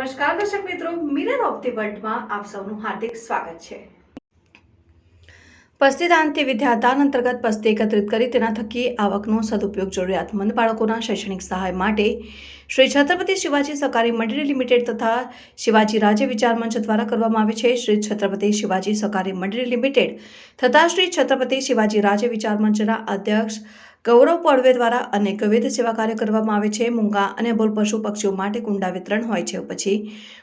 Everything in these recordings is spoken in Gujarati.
નમસ્કાર દર્શક મિત્રો, મિરર ઓફ ધી વર્લ્ડમાં આપ સૌનું હાર્દિક સ્વાગત છે। પસ્તીદાનથી વિદ્યાદાન અંતર્ગત પસ્તી એકત્રિત કરી તેના થકી આવકનો સદુપયોગ જરૂરિયાતમંદ બાળકોના શૈક્ષણિક સહાય માટે શ્રી છત્રપતિ શિવાજી સહકારી મંડળી લિમિટેડ તથા શિવાજી રાજ્ય વિચાર મંચ દ્વારા કરવામાં આવે છે। શ્રી છત્રપતિ શિવાજી સહકારી મંડળી લિમિટેડ તથા શ્રી છત્રપતિ શિવાજી રાજ્ય વિચાર મંચના અધ્યક્ષ ગૌરવ પડવે દ્વારા અનેકવિધ સેવા કાર્ય કરવામાં આવે છે। મૂંગા અને અબોલ પશુ પક્ષીઓ માટે કુંડા વિતરણ હોય છે। પછી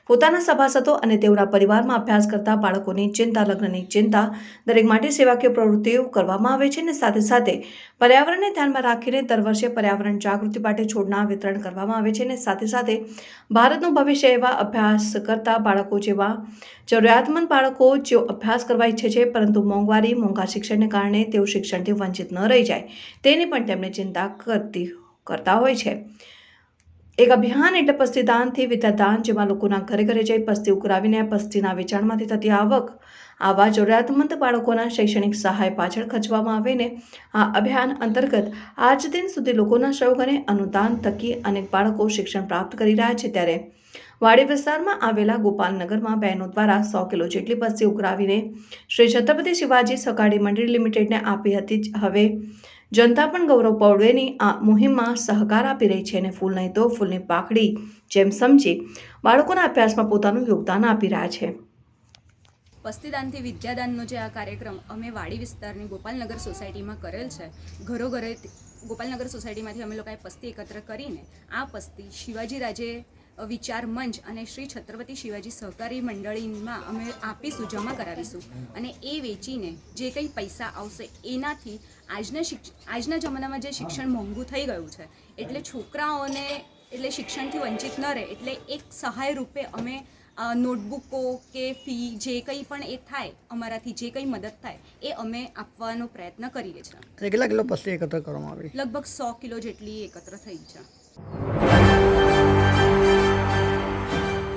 પોતાના સભાસદો અને તેઓના પરિવારમાં અભ્યાસ કરતા બાળકોની ચિંતા, લગ્નની ચિંતા, દરેક માટે સેવાકીય પ્રવૃત્તિઓ કરવામાં આવે છે અને સાથે સાથે પર્યાવરણને ધ્યાનમાં રાખીને દર વર્ષે પર્યાવરણ જાગૃતિ માટે છોડના વિતરણ કરવામાં આવે છે અને સાથે સાથે ભારતનું ભવિષ્ય એવા અભ્યાસ કરતા બાળકો જેવા જરૂરિયાતમંદ બાળકો જેઓ અભ્યાસ કરવા ઈચ્છે છે પરંતુ મોંઘા શિક્ષણને કારણે તેઓ શિક્ષણથી વંચિત ન રહી જાય તેની પણ તેમને ચિંતા કરતા હોય છે। એક અભિયાન એટલે પસ્તીદાનથી વિદ્યાદાન, જેમાં લોકોના ઘરે ઘરે જઈ પસ્તી ઉઘરાવીને પસ્તીના વેચાણમાંથી થતી આવક આવા જરૂરિયાતમંદ બાળકોના શૈક્ષણિક સહાય પાછળ ખર્ચવામાં આવે ને આ અભિયાન અંતર્ગત આજ દિન સુધી લોકોના સહયોગ અને અનુદાન થકી અનેક બાળકો શિક્ષણ પ્રાપ્ત કરી રહ્યા છે। ત્યારે વાડી વિસ્તારમાં આવેલા ગોપાલનગરમાં બહેનો દ્વારા 100 કિલો જેટલી પસ્તી ઉઘરાવીને શ્રી છત્રપતિ શિવાજી સહકારી મંડળી લિમિટેડને આપી હતી। હવે જનતા પણ ગૌરવ પડવેની આ મુહિમમાં સહકાર આપી રહી છે અને ફૂલ નહીં તો ફૂલની પાખડી જેમ સમજી બાળકોના અભ્યાસમાં પોતાનું યોગદાન આપી રહ્યા છે। પસ્તીદાનથી વિદ્યાદાનનો જે આ કાર્યક્રમ અમે વાડી વિસ્તારની ગોપાલનગર સોસાયટીમાં કરેલ છે। ઘરે ગોપાલનગર સોસાયટીમાંથી અમે લોકોએ પસ્તી એકત્ર કરીને આ પસ્તી શિવાજી રાજે વિચાર મંચ અને શ્રી છત્રપતિ શિવાજી સહકારી મંડળીમાં અમે આપીશું, જમા કરાવીશું અને એ વેચીને જે કંઈ પૈસા આવશે એનાથી આજના જમાનામાં જે શિક્ષણ મોંઘું થઈ ગયું છે એટલે છોકરાઓને શિક્ષણથી વંચિત ન રહે એટલે એક સહાય રૂપે અમે નોટબુકો કે ફી જે કંઈ પણ એ થાય અમારાથી જે કંઈ મદદ થાય એ અમે આપવાનો પ્રયત્ન કરીએ છીએ। કેટલા કિલો પસ્તી એકત્ર કરવામાં આવી? લગભગ 100 કિલો જેટલી એકત્ર થઈ છે।